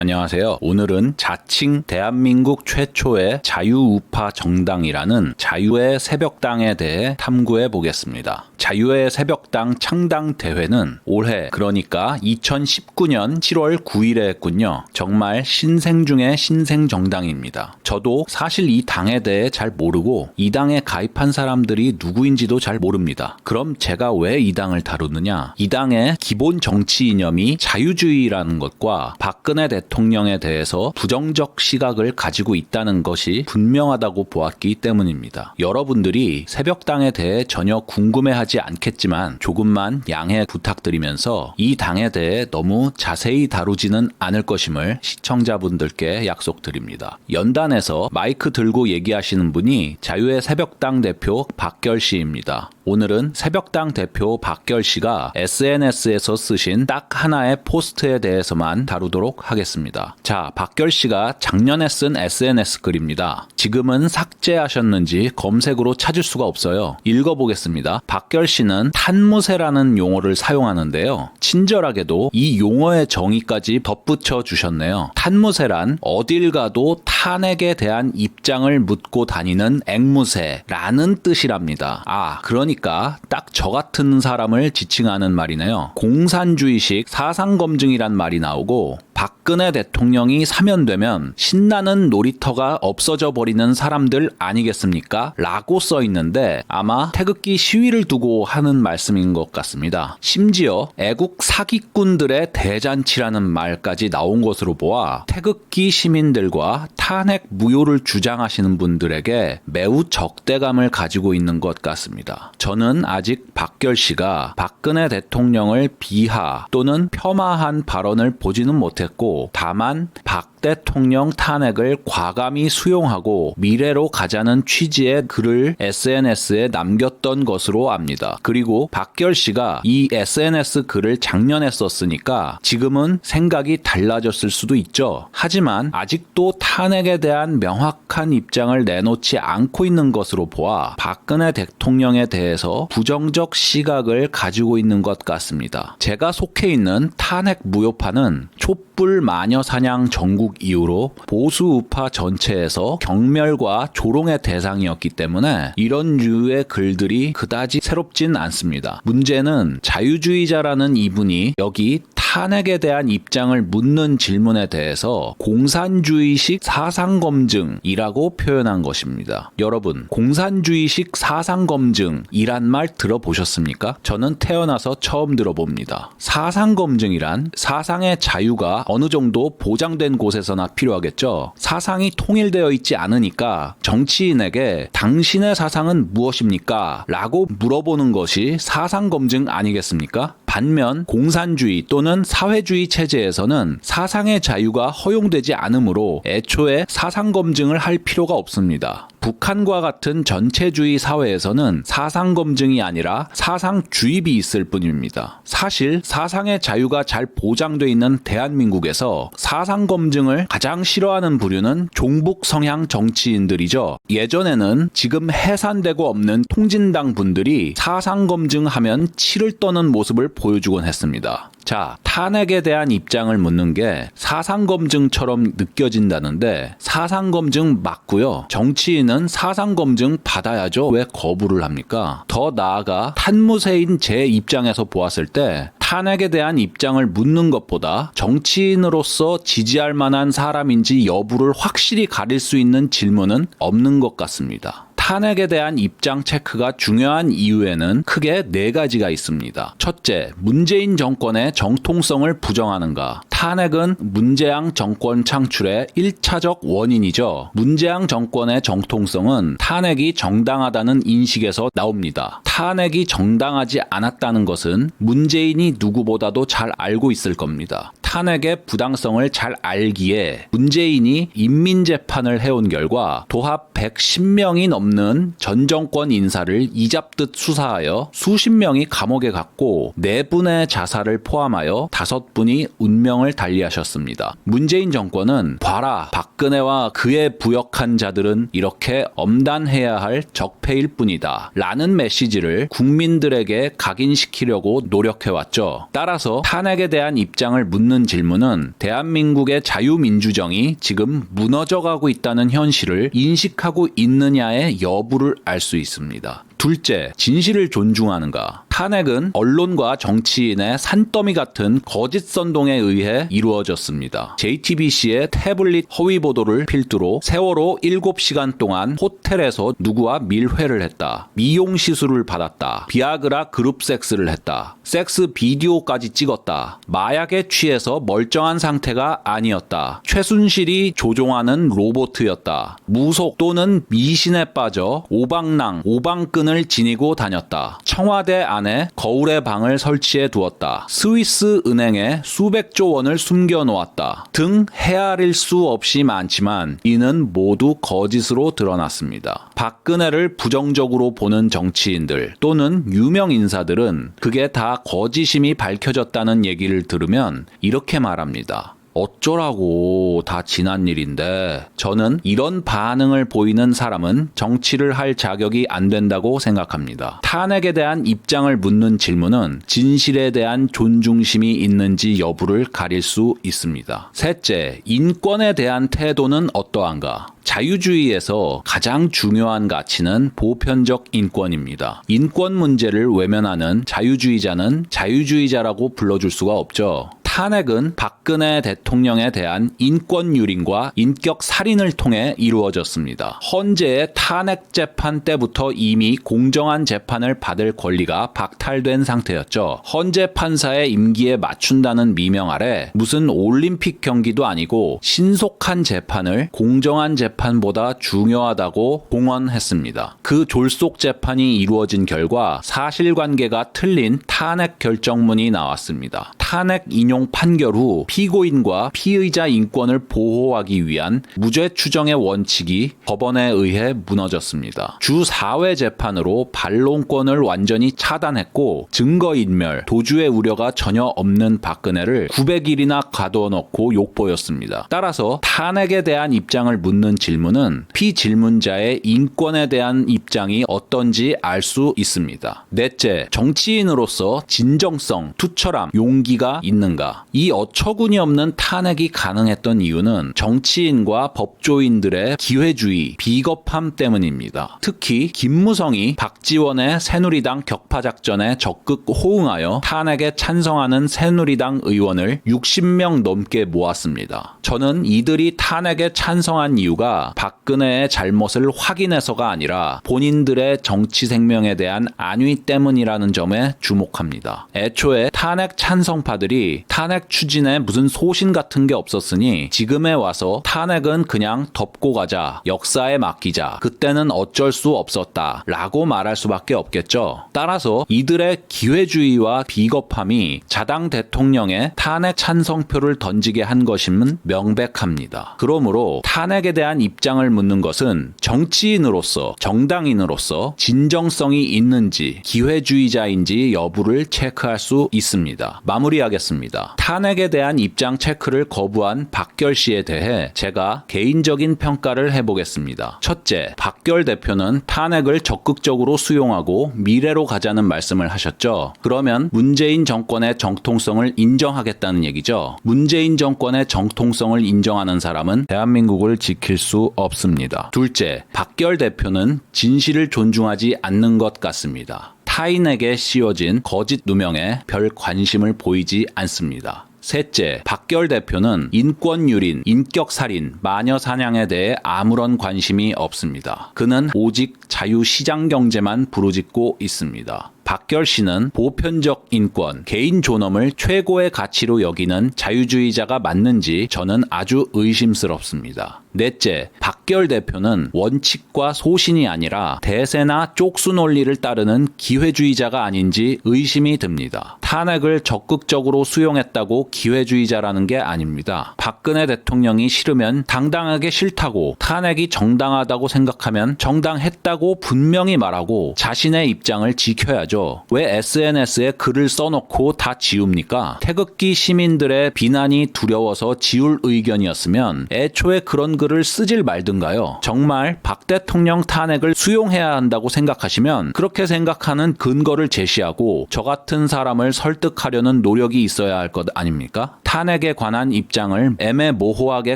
안녕하세요. 오늘은 자칭 대한민국 최초의 자유우파 정당이라는 자유의 새벽당에 대해 탐구해 보겠습니다. 자유의 새벽당 창당 대회는 올해 그러니까 2019년 7월 9일에 했군요. 정말 신생 중의 신생 정당입니다. 저도 사실 이 당에 대해 잘 모르고 이 당에 가입한 사람들이 누구인지도 잘 모릅니다. 그럼 제가 왜 이 당을 다루느냐? 이 당의 기본 정치 이념이 자유주의라는 것과 박근혜 대통령에 대해서 부정적 시각을 가지고 있다는 것이 분명하다고 보았기 때문입니다. 여러분들이 새벽당에 대해 전혀 궁금해하지 않겠지만 조금만 양해 부탁드리면서 이 당에 대해 너무 자세히 다루지는 않을 것임을 시청자분들께 약속드립니다. 연단에서 마이크 들고 얘기하시는 분이 자유의 새벽당 대표 박결 씨입니다. 오늘은 새벽당 대표 박결 씨가 SNS에서 쓰신 딱 하나의 포스트에 대해서만 다루도록 하겠습니다. 자, 박결 씨가 작년에 쓴 SNS 글입니다. 지금은 삭제하셨는지 검색으로 찾을 수가 없어요. 읽어보겠습니다. 박결 씨는 탄무새라는 용어를 사용하는데요. 친절하게도 이 용어의 정의까지 덧붙여 주셨네요. 탄무새란 어딜 가도 탄핵에 대한 입장을 묻고 다니는 앵무새라는 뜻이랍니다. 그러니까 딱 저 같은 사람을 지칭하는 말이네요. 공산주의식 사상검증이란 말이 나오고 박근혜 대통령이 사면되면 신나는 놀이터가 없어져 버리는 사람들 아니겠습니까? 라고 써 있는데 아마 태극기 시위를 두고 하는 말씀인 것 같습니다. 심지어 애국 사기꾼들의 대잔치라는 말까지 나온 것으로 보아 태극기 시민들과 탄핵 무효를 주장하시는 분들에게 매우 적대감을 가지고 있는 것 같습니다. 저는 아직 박결 씨가 박근혜 대통령을 비하 또는 폄하한 발언을 보지는 못했고 다만 박 대통령 탄핵을 과감히 수용하고 미래로 가자는 취지의 글을 SNS에 남겼던 것으로 압니다. 그리고 박결 씨가 이 SNS 글을 작년에 썼으니까 지금은 생각이 달라졌을 수도 있죠. 하지만 아직도 탄핵에 대한 명확한 입장을 내놓지 않고 있는 것으로 보아 박근혜 대통령에 대해서 부정적 시각을 가지고 있는 것 같습니다. 제가 속해 있는 탄핵 무효파는 촛불 마녀 사냥 전국 이후로 보수 우파 전체에서 경멸과 조롱의 대상이었기 때문에 이런 류의 글들이 그다지 새롭진 않습니다. 문제는 자유주의자라는 이분이 여기 탄핵에 대한 입장을 묻는 질문에 대해서 공산주의식 사상검증이라고 표현한 것입니다. 여러분, 공산주의식 사상검증이란 말 들어보셨습니까? 저는 태어나서 처음 들어봅니다. 사상검증이란 사상의 자유가 어느 정도 보장된 곳에서나 필요하겠죠. 사상이 통일되어 있지 않으니까 정치인에게 당신의 사상은 무엇입니까? 라고 물어보는 것이 사상검증 아니겠습니까? 반면 공산주의 또는 사회주의 체제에서는 사상의 자유가 허용되지 않으므로 애초에 사상검증을 할 필요가 없습니다. 북한과 같은 전체주의 사회에서는 사상검증이 아니라 사상주입이 있을 뿐입니다. 사실 사상의 자유가 잘 보장되어 있는 대한민국에서 사상검증을 가장 싫어하는 부류는 종북 성향 정치인들이죠. 예전에는 지금 해산되고 없는 통진당 분들이 사상검증하면 치를 떠는 모습을 보여주곤 했습니다. 자, 탄핵에 대한 입장을 묻는 게 사상검증처럼 느껴진다는데 사상검증 맞고요. 정치인은 사상검증 받아야죠. 왜 거부를 합니까? 더 나아가 탄무새인 제 입장에서 보았을 때 탄핵에 대한 입장을 묻는 것보다 정치인으로서 지지할 만한 사람인지 여부를 확실히 가릴 수 있는 질문은 없는 것 같습니다. 탄핵에 대한 입장 체크가 중요한 이유에는 크게 4가지가 있습니다. 첫째, 문재인 정권의 정통성을 부정하는가? 탄핵은 문재양 정권 창출의 1차적 원인이죠. 문재양 정권의 정통성은 탄핵이 정당하다는 인식에서 나옵니다. 탄핵이 정당하지 않았다는 것은 문재인이 누구보다도 잘 알고 있을 겁니다. 탄핵의 부당성을 잘 알기에 문재인이 인민재판을 해온 결과 도합 110명이 넘는 전 정권 인사를 이잡듯 수사하여 수십 명이 감옥에 갔고 4분의 자살을 포함하여 5분이 운명을 입장을 달리하셨습니다. 문재인 정권은 봐라, 박근혜와 그에 부역한 자들은 이렇게 엄단해야 할 적폐일 뿐이다 라는 메시지를 국민들에게 각인시키려고 노력해왔죠. 따라서 탄핵에 대한 입장을 묻는 질문은 대한민국의 자유민주정이 지금 무너져가고 있다는 현실을 인식하고 있느냐의 여부를 알 수 있습니다. 둘째, 진실을 존중하는가? 탄핵은 언론과 정치인의 산더미 같은 거짓 선동에 의해 이루어졌습니다. JTBC의 태블릿 허위 보도를 필두로 세월호 7시간 동안 호텔에서 누구와 밀회를 했다. 미용 시술을 받았다. 비아그라 그룹 섹스를 했다. 섹스 비디오까지 찍었다. 마약에 취해서 멀쩡한 상태가 아니었다. 최순실이 조종하는 로봇이었다. 무속 또는 미신에 빠져 오방랑, 오방끈을 지니고 다녔다. 청와대 안에 거울의 방을 설치해 두었다. 스위스 은행에 수백조 원을 숨겨 놓았다. 등 헤아릴 수 없이 많지만 이는 모두 거짓으로 드러났습니다. 박근혜를 부정적으로 보는 정치인들 또는 유명 인사들은 그게 다 거짓임이 밝혀졌다는 얘기를 들으면 이렇게 말합니다. 어쩌라고, 다 지난 일인데. 저는 이런 반응을 보이는 사람은 정치를 할 자격이 안 된다고 생각합니다. 탄핵에 대한 입장을 묻는 질문은 진실에 대한 존중심이 있는지 여부를 가릴 수 있습니다. 셋째, 인권에 대한 태도는 어떠한가? 자유주의에서 가장 중요한 가치는 보편적 인권입니다. 인권 문제를 외면하는 자유주의자는 자유주의자라고 불러줄 수가 없죠. 탄핵은 박근혜 대통령에 대한 인권 유린과 인격 살인을 통해 이루어졌습니다. 헌재의 탄핵 재판 때부터 이미 공정한 재판을 받을 권리가 박탈된 상태였죠. 헌재 판사의 임기에 맞춘다는 미명 아래 무슨 올림픽 경기도 아니고 신속한 재판을 공정한 재판보다 중요하다고 공언했습니다. 그 졸속 재판이 이루어진 결과 사실관계가 틀린 탄핵 결정문이 나왔습니다. 탄핵 인용 판결 후 피고인과 피의자 인권을 보호하기 위한 무죄 추정의 원칙이 법원에 의해 무너졌습니다. 주 4회 재판으로 반론권을 완전히 차단했고 증거인멸, 도주의 우려가 전혀 없는 박근혜를 900일이나 가둬놓고 욕보였습니다. 따라서 탄핵에 대한 입장을 묻는 질문은 피질문자의 인권에 대한 입장이 어떤지 알 수 있습니다. 넷째, 정치인으로서 진정성, 투철함, 용기가 있는가? 이 어처구니 없는 탄핵이 가능했던 이유는 정치인과 법조인들의 기회주의, 비겁함 때문입니다. 특히 김무성이 박지원의 새누리당 격파작전에 적극 호응하여 탄핵에 찬성하는 새누리당 의원을 60명 넘게 모았습니다. 저는 이들이 탄핵에 찬성한 이유가 박근혜의 잘못을 확인해서가 아니라 본인들의 정치 생명에 대한 안위 때문이라는 점에 주목합니다. 애초에 탄핵 찬성파들이 탄핵 추진에 무슨 소신 같은 게 없었으니 지금에 와서 탄핵은 그냥 덮고 가자, 역사에 맡기자, 그때는 어쩔 수 없었다 라고 말할 수밖에 없겠죠. 따라서 이들의 기회주의와 비겁함이 자당 대통령의 탄핵 찬성표를 던지게 한 것임은 명백합니다. 그러므로 탄핵에 대한 입장을 묻는 것은 정치인으로서, 정당인으로서 진정성이 있는지 기회주의자인지 여부를 체크할 수 있습니다. 마무리하겠습니다. 탄핵에 대한 입장 체크를 거부한 박결 씨에 대해 제가 개인적인 평가를 해보겠습니다. 첫째, 박결 대표는 탄핵을 적극적으로 수용하고 미래로 가자는 말씀을 하셨죠. 그러면 문재인 정권의 정통성을 인정하겠다는 얘기죠. 문재인 정권의 정통성을 인정하는 사람은 대한민국을 지킬 수 없습니다. 둘째, 박결 대표는 진실을 존중하지 않는 것 같습니다. 타인에게 씌워진 거짓 누명에 별 관심을 보이지 않습니다. 셋째, 박결 대표는 인권 유린, 인격 살인, 마녀 사냥에 대해 아무런 관심이 없습니다. 그는 오직 자유시장 경제만 부르짖고 있습니다. 박결 씨는 보편적 인권, 개인 존엄을 최고의 가치로 여기는 자유주의자가 맞는지 저는 아주 의심스럽습니다. 넷째, 박결 대표는 원칙과 소신이 아니라 대세나 쪽수 논리를 따르는 기회주의자가 아닌지 의심이 듭니다. 탄핵을 적극적으로 수용했다고 기회주의자라는 게 아닙니다. 박근혜 대통령이 싫으면 당당하게 싫다고, 탄핵이 정당하다고 생각하면 정당했다고 분명히 말하고 자신의 입장을 지켜야죠. 왜 SNS에 글을 써놓고 다 지웁니까? 태극기 시민들의 비난이 두려워서 지울 의견이었으면 애초에 그런 글을 쓰질 말든가요. 정말 박 대통령 탄핵을 수용해야 한다고 생각하시면 그렇게 생각하는 근거를 제시하고 저 같은 사람을 설득하려는 노력이 있어야 할 것 아닙니까? 탄핵에 관한 입장을 애매모호하게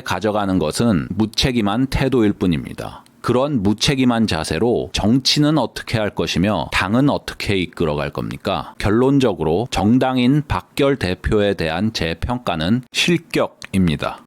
가져가는 것은 무책임한 태도일 뿐입니다. 그런 무책임한 자세로 정치는 어떻게 할 것이며 당은 어떻게 이끌어갈 겁니까? 결론적으로 정당인 박결 대표에 대한 제 평가는 실격입니다.